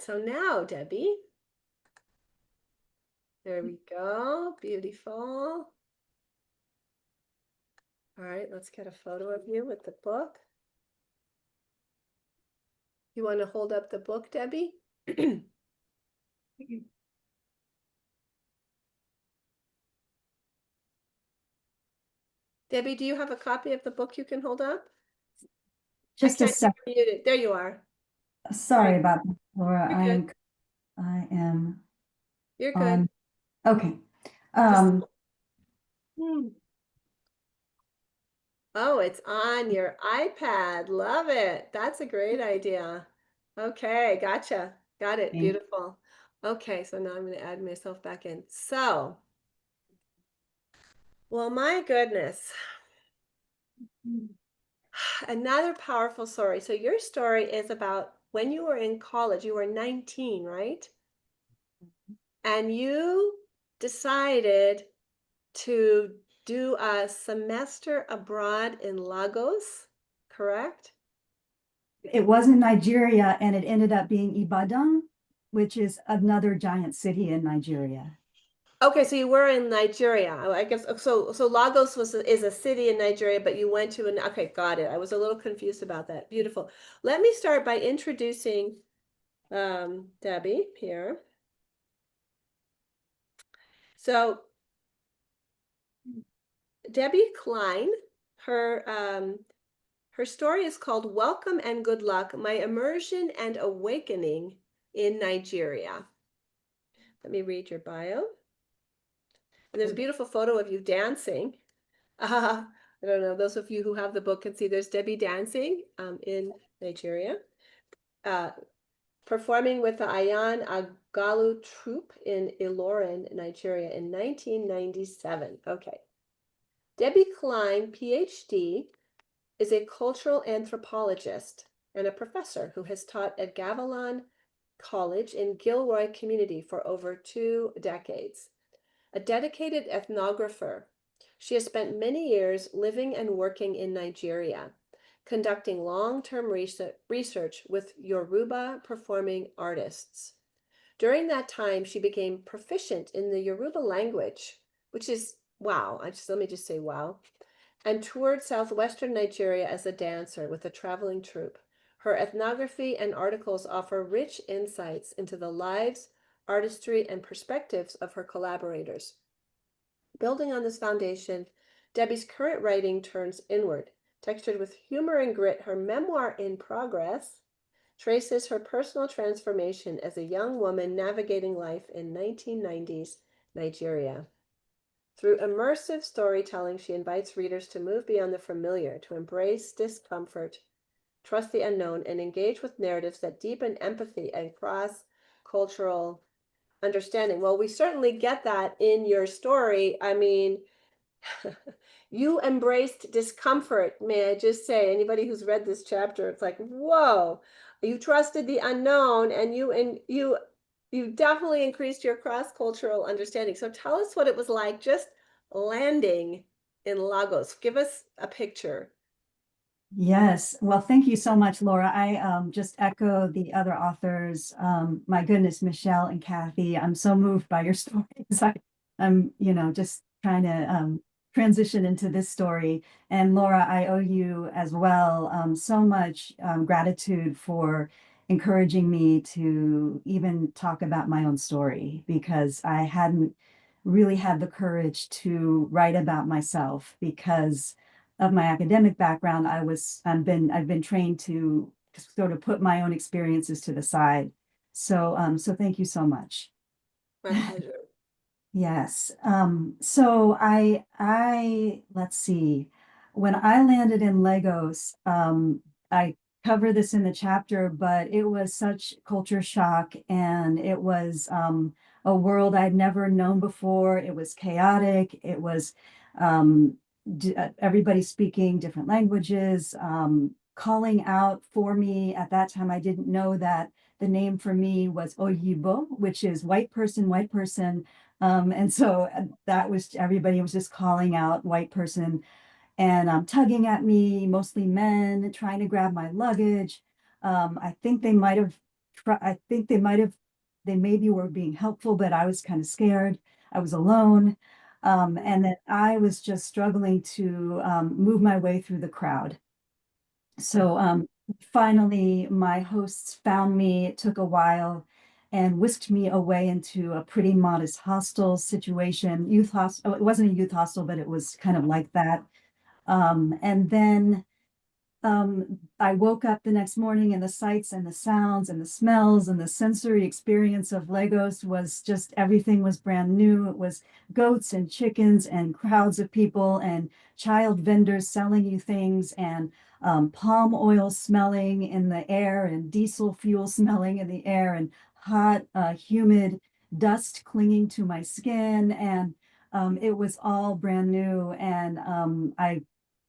So now, Debbie, there we go. Beautiful. All right, let's get a photo of you with the book. You want to hold up the book, Debbie? Debbie, do you have a copy of the book you can hold up? Just a second. Muted. There you are. Sorry about that, Laura. You're good. I am You're good. on. Okay. Just, oh, it's on your iPad. Love it. That's a great idea. Okay, gotcha. Got it. Okay. Beautiful. Okay, so now I'm going to add myself back in. So, well, my goodness. Another powerful story. So your story is about when you were in college, you were 19, right? And you decided to do a semester abroad in Lagos, correct? It was in Nigeria and it ended up being Ibadan, which is another giant city in Nigeria. Okay, so you were in Nigeria. I guess so Lagos is a city in Nigeria, but you went to an okay, got it. I was a little confused about that. Beautiful. Let me start by introducing Debbie here. So Debbie Klein, her story is called Welcome and Good Luck: My Immersion and Awakening in Nigeria. Let me read your bio. And there's a beautiful photo of you dancing. I don't know, those of you who have the book can see there's Debbie dancing in Nigeria, performing with the Ayan Agalu troupe in Ilorin, Nigeria in 1997. Okay. Debbie Klein, PhD, is a cultural anthropologist and a professor who has taught at Gavilan College in Gilroy community for over 2 decades. A dedicated ethnographer, she has spent many years living and working in Nigeria, conducting long-term research with Yoruba performing artists. During that time, she became proficient in the Yoruba language, which is wow. Let me just say wow. And toured southwestern Nigeria as a dancer with a traveling troupe. Her ethnography and articles offer rich insights into the lives, artistry, and perspectives of her collaborators. Building on this foundation, Debbie's current writing turns inward. Textured with humor and grit, her memoir In Progress traces her personal transformation as a young woman navigating life in 1990s Nigeria. Through immersive storytelling, she invites readers to move beyond the familiar, to embrace discomfort, trust the unknown, and engage with narratives that deepen empathy and cross-cultural understanding. Well, we certainly get that in your story. I mean, you embraced discomfort, may I just say. Anybody who's read this chapter, it's like, whoa, you trusted the unknown, and you definitely increased your cross-cultural understanding. So tell us what it was like just landing in Lagos. Give us a picture. Yes. Well, thank you so much, Laura. I just echo the other authors. My goodness, Michelle and Kathy, I'm so moved by your stories. I'm, just trying to transition into this story. And Laura, I owe you as well so much gratitude for encouraging me to even talk about my own story, because I hadn't really had the courage to write about myself because of my academic background. I've been trained to sort of put my own experiences to the side. So thank you so much. My pleasure. Yes. So let's see. When I landed in Lagos, I cover this in the chapter, but it was such culture shock, and it was a world I'd never known before. It was chaotic. It was um, everybody speaking different languages, calling out for me. At that time, I didn't know that the name for me was Oyibo, which is white person, white person. And so that was, everybody was just calling out white person and tugging at me, mostly men, trying to grab my luggage. I think they might have I think they maybe were being helpful, but I was kind of scared. I was alone. And that I was just struggling to move my way through the crowd. So finally, my hosts found me. It took a while and whisked me away into a pretty modest hostel situation. Youth hostel. Oh, it wasn't a youth hostel, but it was kind of like that. And then I woke up the next morning and the sights and the sounds and the smells and the sensory experience of Lagos was just everything was brand new. It was goats and chickens and crowds of people and child vendors selling you things and palm oil smelling in the air and diesel fuel smelling in the air and hot, humid dust clinging to my skin. And it was all brand new. And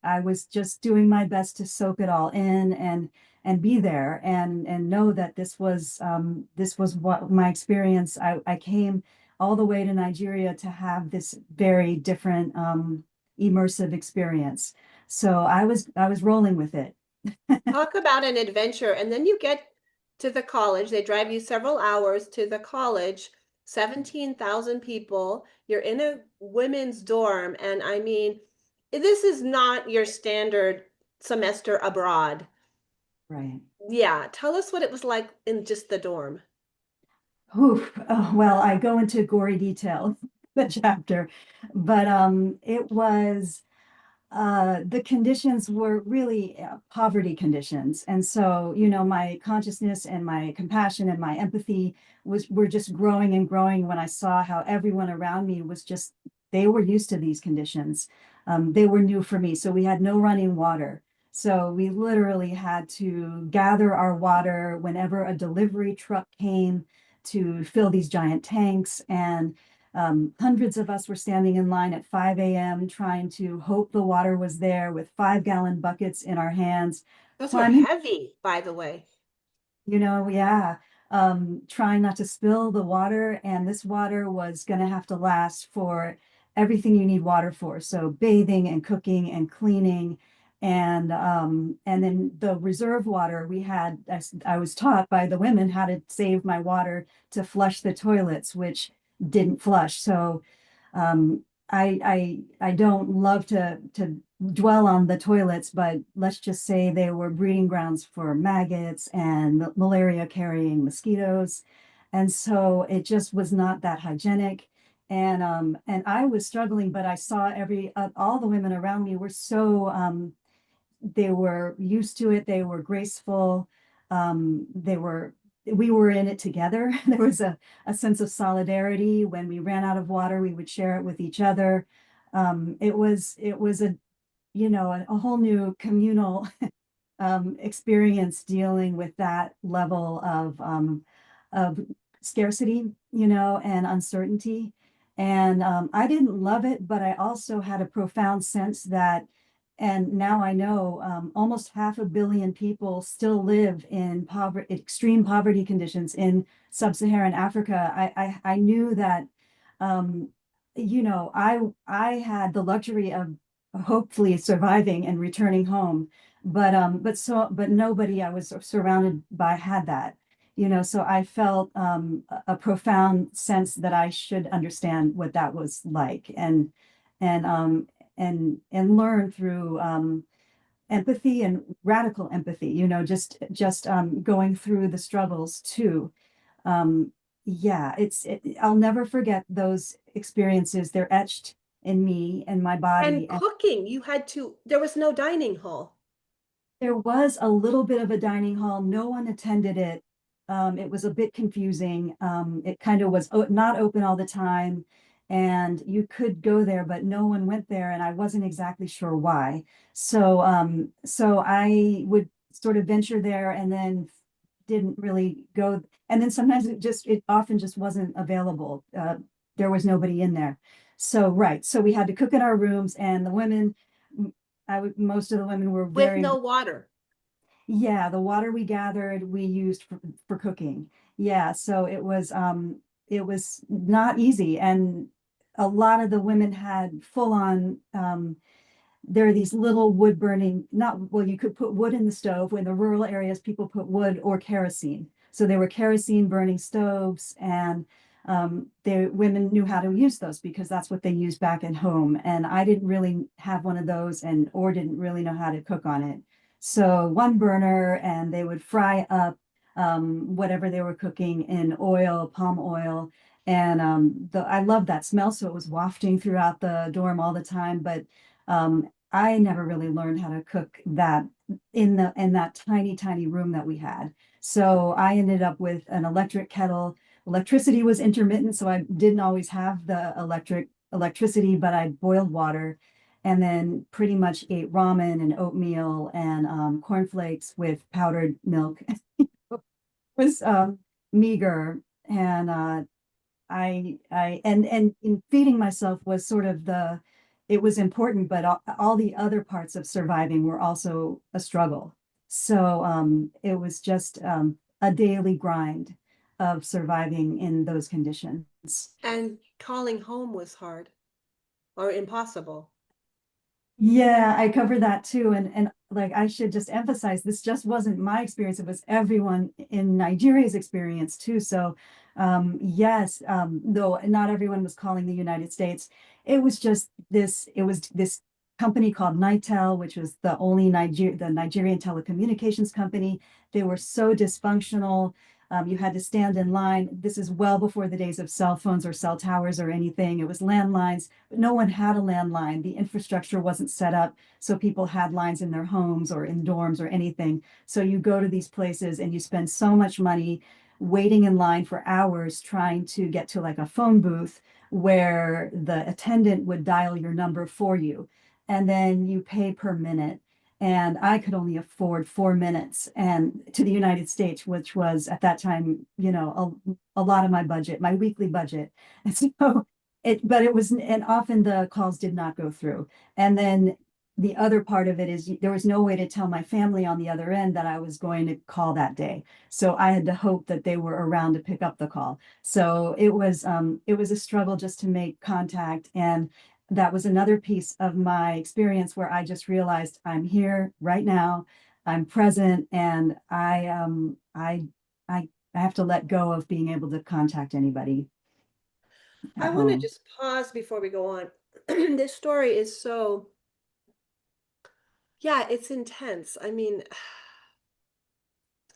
I was just doing my best to soak it all in and be there and know that this was what my experience. I came all the way to Nigeria to have this very different immersive experience. So I was rolling with it. Talk about an adventure. And then you get to the college. They drive you several hours to the college, 17,000 people. You're in a women's dorm. And I mean, this is not your standard semester abroad. Right. Yeah. Tell us what it was like in just the dorm. Oof. Oh, well, I go into gory detail the chapter, but it was the conditions were really poverty conditions. And so, you know, my consciousness and my compassion and my empathy were just growing and growing when I saw how everyone around me was just, they were used to these conditions. They were new for me. So we had no running water. So we literally had to gather our water whenever a delivery truck came to fill these giant tanks. And hundreds of us were standing in line at 5 a.m. trying to hope the water was there with 5-gallon buckets in our hands, Those are climbing, heavy, by the way. you know, yeah, trying not to spill the water. And this water was going to have to last for everything you need water for. So bathing and cooking and cleaning. And then the reserve water we had, I was taught by the women how to save my water to flush the toilets, which didn't flush. So I don't love to dwell on the toilets, but let's just say they were breeding grounds for maggots and malaria carrying mosquitoes. And so it just was not that hygienic. And I was struggling, but I saw all the women around me were so they were used to it. They were graceful. They were, we were in it together. There was a sense of solidarity. When we ran out of water, we would share it with each other. It was you know, a whole new communal experience dealing with that level of scarcity, you know, and uncertainty. And I didn't love it, but I also had a profound sense that, and now I know almost 500 million people still live in poverty, extreme poverty conditions in sub-Saharan Africa. I knew that, um, you know, I had the luxury of hopefully surviving and returning home, but nobody I was surrounded by had that, you know. So I felt a profound sense that I should understand what that was like, and um and learn through empathy and radical empathy, you know, just going through the struggles too. um yeah, I'll never forget those experiences. They're etched in me and my And body. cooking, there was no dining hall. There was a little bit of a dining hall. No one attended it. It was a bit confusing. It kind of was not open all the time, and you could go there, but no one went there, and I wasn't exactly sure why. So, so I would sort of venture there and then didn't really go. And then sometimes it often just wasn't available. There was nobody in there. So, right. So we had to cook in our rooms, and the women, most of the women were With very, no water. yeah, the water we gathered, we used for cooking. Yeah, so it was not easy. And a lot of the women had full on there are these little wood burning, not, well, you could put wood in the stove. In the rural areas, people put wood or kerosene. So they were kerosene burning stoves, and the women knew how to use those because that's what they used back at home. And I didn't really have one of those, and or didn't really know how to cook on it. So one burner, and they would fry up whatever they were cooking in oil, palm oil. And I love that smell. So it was wafting throughout the dorm all the time. But I never really learned how to cook that in that tiny, tiny room that we had. So I ended up with an electric kettle. Electricity was intermittent, so I didn't always have the electricity, but I boiled water and then pretty much ate ramen and oatmeal and cornflakes with powdered milk. It was meager, and and in feeding myself was sort of it was important, but all the other parts of surviving were also a struggle. So it was just a daily grind of surviving in those conditions. And calling home was hard or impossible. Yeah, I covered that too. And like I should just emphasize, this just wasn't my experience. It was everyone in Nigeria's experience too. So yes, though not everyone was calling the United States, it was this company called Nitel, which was the Nigerian telecommunications company. They were so dysfunctional. You had to stand in line. This is well before the days of cell phones or cell towers or anything. It was landlines, but no one had a landline. The infrastructure wasn't set up, so people had lines in their homes or in dorms or anything. So you go to these places and you spend so much money waiting in line for hours trying to get to like a phone booth where the attendant would dial your number for you. And then you pay per minute, and I could only afford 4 minutes and to the United States, which was at that time, a lot of my budget, my weekly budget. And so but it was, and often the calls did not go through. And then the other part of it is there was no way to tell my family on the other end that I was going to call that day. So I had to hope that they were around to pick up the call. So it was a struggle just to make contact. And that was another piece of my experience where I just realized I'm here right now, I'm present, and I have to let go of being able to contact anybody I at want to home. just pause before we go on. This story is so, yeah, it's intense. I mean,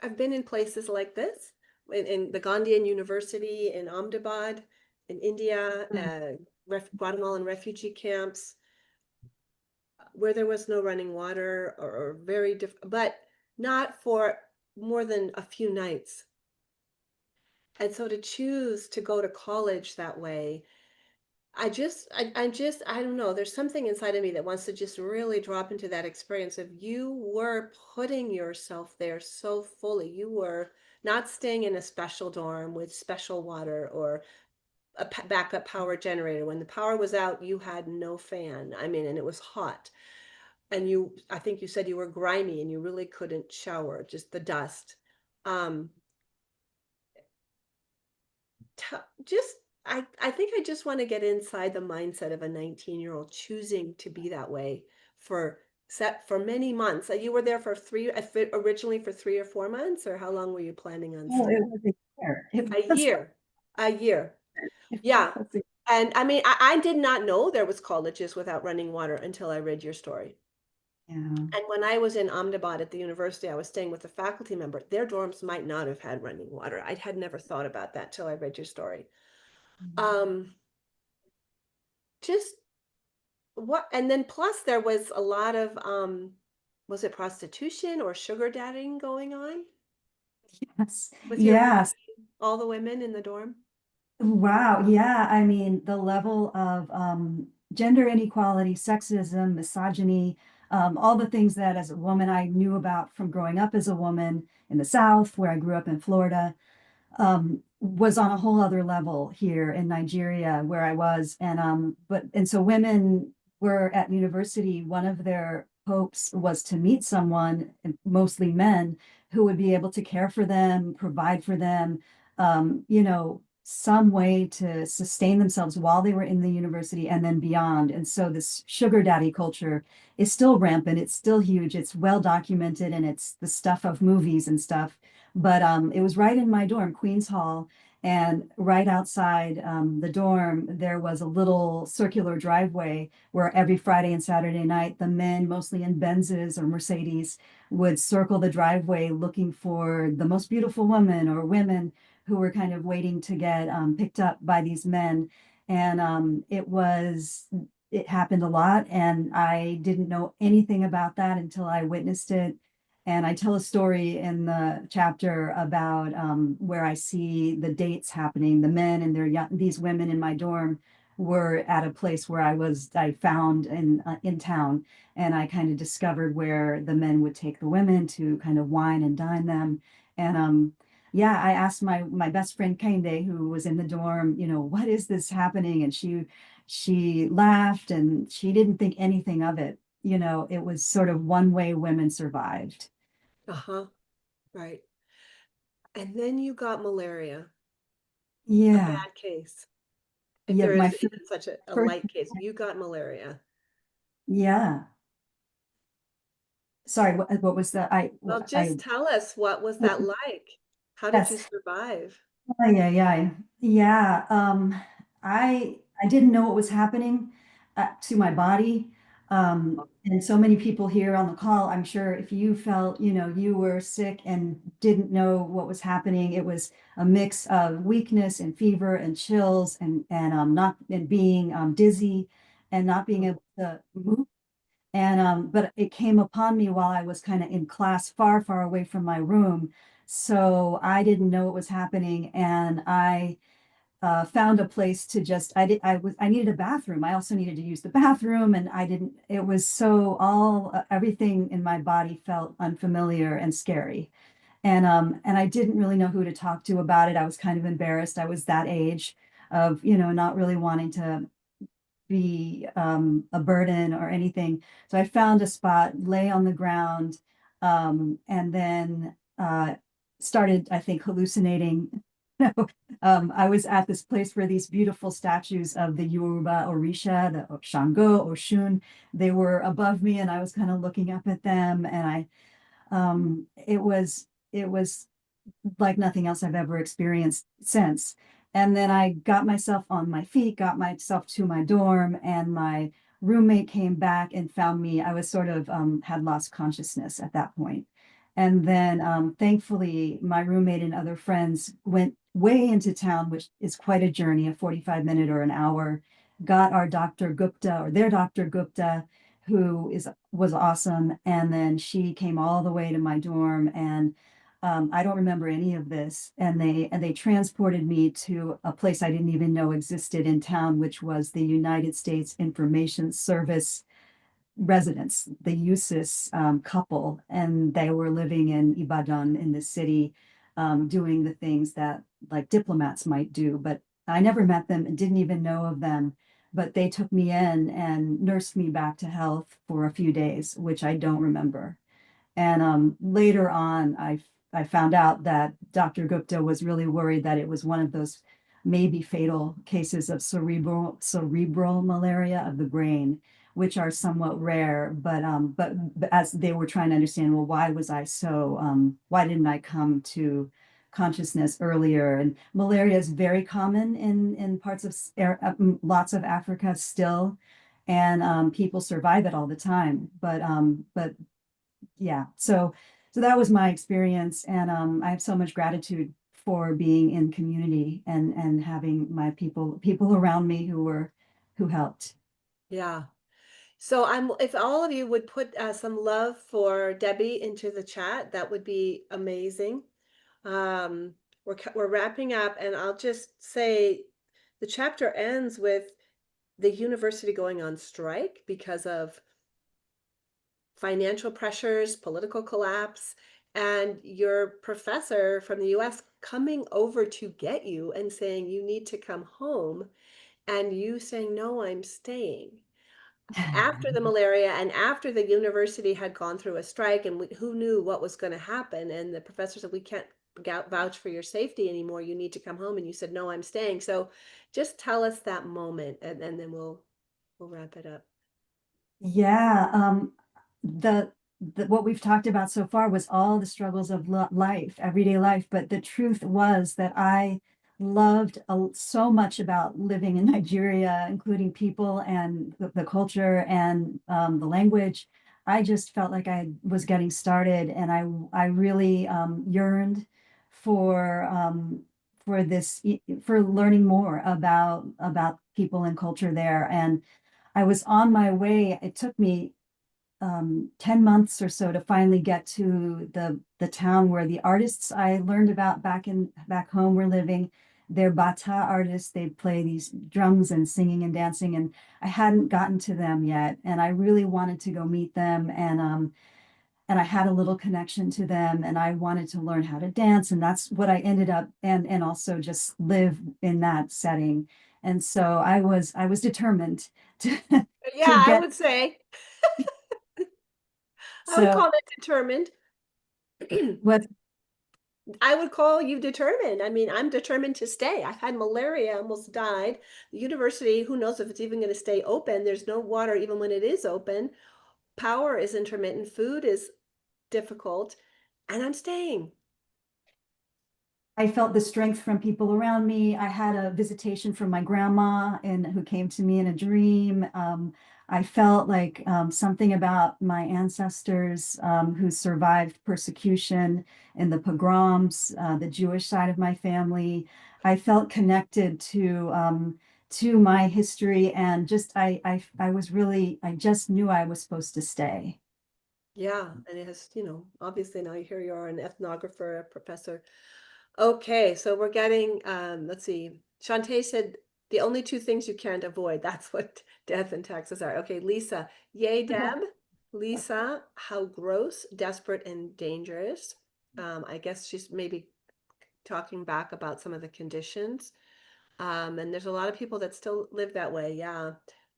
I've been in places like this, in the Gandhian University in Ahmedabad, in India, Mm. Guatemalan refugee camps, where there was no running water, or very different, but not for more than a few nights. And so to choose to go to college that way, I don't know. There's something inside of me that wants to just really drop into that experience of you were putting yourself there so fully. You were not staying in a special dorm with special water or a backup power generator. When the power was out, you had no fan. I mean, and it was hot. And I think you said you were grimy and you really couldn't shower, just the dust. Um, just I think I just want to get inside the mindset of a 19-year-old choosing to be that way for for many months. You were there for originally for 3 or 4 months, or how long were you planning on Oh, staying? it was a year. It A was, year. A year. it Yeah. was a- And I mean, I did not know there was colleges without running water until I read your story. yeah. And when I was in Ahmedabad at the university, I was staying with a faculty member. Their dorms might not have had running water. I had never thought about that till I read your story. Um, just what, and then plus there was a lot of was it prostitution or sugar dadding going on Yes. with your Yes. all the women in the dorm? Wow. Yeah. I mean, the level of gender inequality, sexism, misogyny, all the things that as a woman I knew about from growing up as a woman in the South, where I grew up in Florida, was on a whole other level here in Nigeria where I was. And so women were at university, one of their hopes was to meet someone, mostly men, who would be able to care for them, provide for them, some way to sustain themselves while they were in the university and then beyond. And so this sugar daddy culture is still rampant. It's still huge. It's well documented, and it's the stuff of movies and stuff. but it was right in my dorm, Queens Hall, and right outside the dorm, there was a little circular driveway where every Friday and Saturday night, the men, mostly in Benzes or Mercedes, would circle the driveway looking for the most beautiful woman or women who were kind of waiting to get picked up by these men. And it happened a lot, and I didn't know anything about that until I witnessed it. And I tell a story in the chapter about where I see the dates happening. The men and these women in my dorm were at a place where I found in town, and I kind of discovered where the men would take the women to kind of wine and dine them. And yeah, I asked my best friend Kende, who was in the dorm, what is this happening? And she laughed and she didn't think anything of it. It was sort of one way women survived. Uh-huh. Right. And then you got malaria, a Yeah. bad case. If Yeah. there My is first, even such a first, light case, you got malaria. yeah. Sorry, what was that? Well, just tell us, what was that like? How did you yes. survive? Yeah, yeah, yeah. I didn't know what was happening to my body. And so many people here on the call, I'm sure if you felt, you were sick and didn't know what was happening, it was a mix of weakness and fever and chills and not and being dizzy and not being able to move. And but it came upon me while I was kind of in class, far, far away from my room. So I didn't know what was happening, and I found a place to just. I needed a bathroom. I also needed to use the bathroom, and I didn't. It was so everything in my body felt unfamiliar and scary, and I didn't really know who to talk to about it. I was kind of embarrassed. I was that age of not really wanting to be a burden or anything. So I found a spot, lay on the ground, and then started, I think, hallucinating. No, I was at this place where these beautiful statues of the Yoruba Orisha, the Shango, Oshun, they were above me, and I was kind of looking up at them, and it was like nothing else I've ever experienced since. And then I got myself on my feet, got myself to my dorm, and my roommate came back and found me. I was sort of had lost consciousness at that point. And then thankfully, my roommate and other friends went way into town, which is quite a journey, a 45-minute or an hour, got our Dr. Gupta or their Dr. Gupta, who was awesome. And then she came all the way to my dorm, and I don't remember any of this. And they transported me to a place I didn't even know existed in town, which was the United States Information Service residents, the USIS couple, and they were living in Ibadan in the city, doing the things that like diplomats might do. But I never met them and didn't even know of them. But they took me in and nursed me back to health for a few days, which I don't remember. And later on, I found out that Dr. Gupta was really worried that it was one of those maybe fatal cases of cerebral malaria of the brain, which are somewhat rare. But as they were trying to understand, well, why didn't I come to consciousness earlier? And malaria is very common in parts of lots of Africa still, and people survive it all the time. But yeah, so that was my experience, and I have so much gratitude for being in community and having my people around me who helped. Yeah. So if all of you would put some love for Debbie into the chat, that would be amazing. We're wrapping up, and I'll just say the chapter ends with the university going on strike because of financial pressures, political collapse, and your professor from the US coming over to get you and saying you need to come home, and you saying, no, I'm staying. After the malaria and after the university had gone through a strike, and who knew what was going to happen, and the professor said, we can't vouch for your safety anymore, you need to come home, and you said, no, I'm staying. So just tell us that moment, and then we'll wrap it up. Yeah, the what we've talked about so far was all the struggles of life, everyday life. But the truth was that I loved so much about living in Nigeria, including people and the culture and the language. I just felt like I was getting started, and I really yearned for this for learning more about people and culture there. And I was on my way. It took me 10 months or so to finally get to the town where the artists I learned about back home were living. They're Bata artists. They play these drums and singing and dancing, and I hadn't gotten to them yet. And I really wanted to go meet them, and I had a little connection to them, and I wanted to learn how to dance, and that's what I ended up, and also just live in that setting. And so I was determined to to Yeah, I get would say, I would so call that determined. what I would call you determined. I mean, I'm determined to stay. I've had malaria, almost died. The university, who knows if it's even going to stay open? There's no water even when it is open. Power is intermittent, food is difficult, and I'm staying. I felt the strength from people around me. I had a visitation from my grandma and who came to me in a dream. I felt like something about my ancestors who survived persecution in the pogroms, the Jewish side of my family. I felt connected to my history, and just I was really I just knew I was supposed to stay. Yeah, and it has, obviously now here you are an ethnographer, a professor. Okay, so we're getting, let's see. Shantae said the only two things you can't avoid. That's what death and taxes are. Okay, Lisa. Yay, Deb. Lisa, how gross, desperate, and dangerous. I guess she's maybe talking back about some of the conditions. And there's a lot of people that still live that way. Yeah.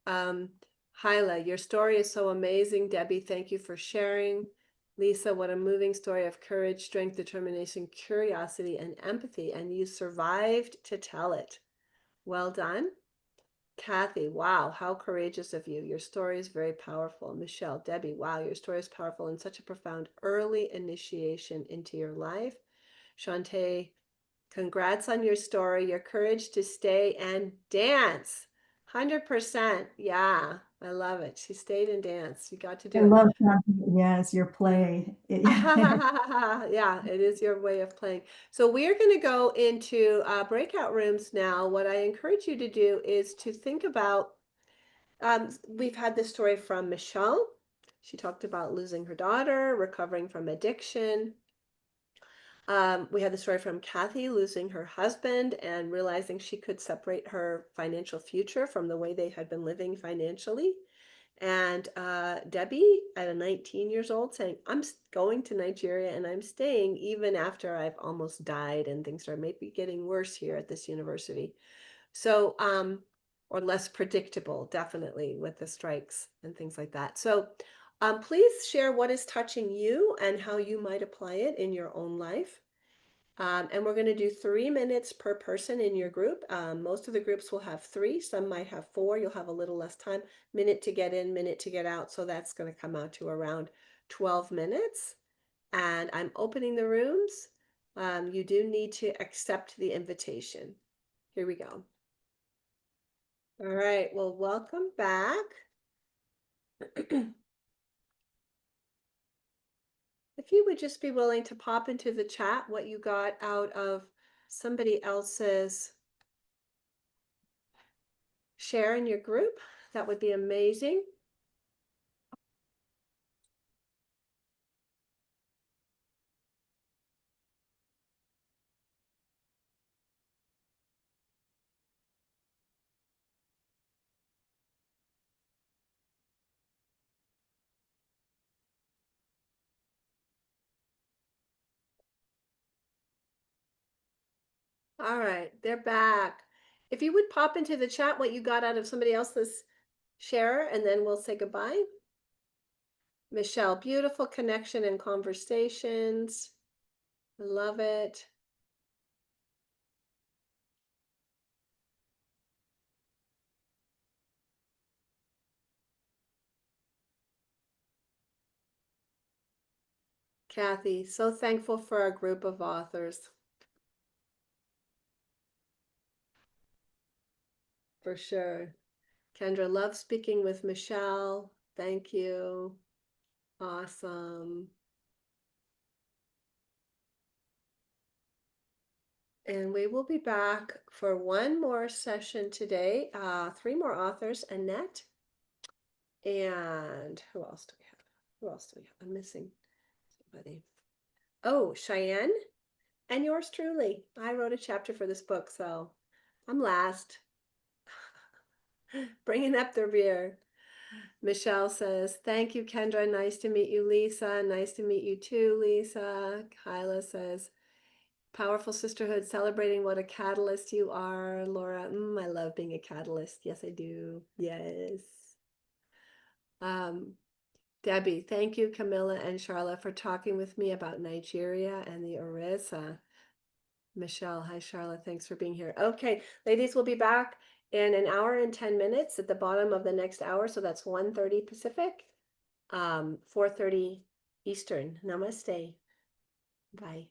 Um, Hyla, your story is so amazing. Debbie, thank you for sharing. Lisa, what a moving story of courage, strength, determination, curiosity, and empathy. And you survived to tell it. Well done. Kathy, wow, how courageous of you. Your story is very powerful. Michelle, Debbie, wow, your story is powerful and such a profound early initiation into your life. Shantae, congrats on your story, your courage to stay and dance. 100%. Yeah, I love it. She stayed and danced. You got to I do it. love yes, your play. Yeah, it is your way of playing. So we're going to go into breakout rooms now. What I encourage you to do is to think about, we've had this story from Michelle. She talked about losing her daughter, recovering from addiction. We had the story from Kathy losing her husband and realizing she could separate her financial future from the way they had been living financially. And Debbie, at a 19 years old, saying, I'm going to Nigeria and I'm staying even after I've almost died and things are maybe getting worse here at this university. So, or less predictable, definitely, with the strikes and things like that. So, please share what is touching you and how you might apply it in your own life. And we're going to do 3 minutes per person in your group. Most of the groups will have three, some might have four. You'll have a little less time, minute to get in, minute to get out. So that's going to come out to around 12 minutes. And I'm opening the rooms. You do need to accept the invitation. Here we go. All right, well, welcome back. If you would just be willing to pop into the chat what you got out of somebody else's share in your group, that would be amazing. All right, they're back. If you would pop into the chat what you got out of somebody else's share, and then we'll say goodbye. Michelle, beautiful connection and conversations. Love it. Kathy, so thankful for our group of authors. For sure. Kendra, love speaking with Michelle. Thank you. Awesome. And we will be back for one more session today. 3 more authors, Annette. And who else do we have? Who else do we have? I'm missing somebody. Oh, Cheyenne and yours truly. I wrote a chapter for this book, so I'm last. Bringing up the rear. Michelle says, thank you, Kendra. Nice to meet you, Lisa. Nice to meet you too, Lisa. Kyla says, powerful sisterhood, celebrating what a catalyst you are. Laura, I love being a catalyst. Yes, I do. Yes. Debbie, thank you, Camilla and Charlotte, for talking with me about Nigeria and the Orissa. Michelle, hi, Charlotte. Thanks for being here. Okay, ladies, we'll be back in an hour and 10 minutes at the bottom of the next hour. So that's 1:30 Pacific, 4:30 Eastern. Namaste. Bye.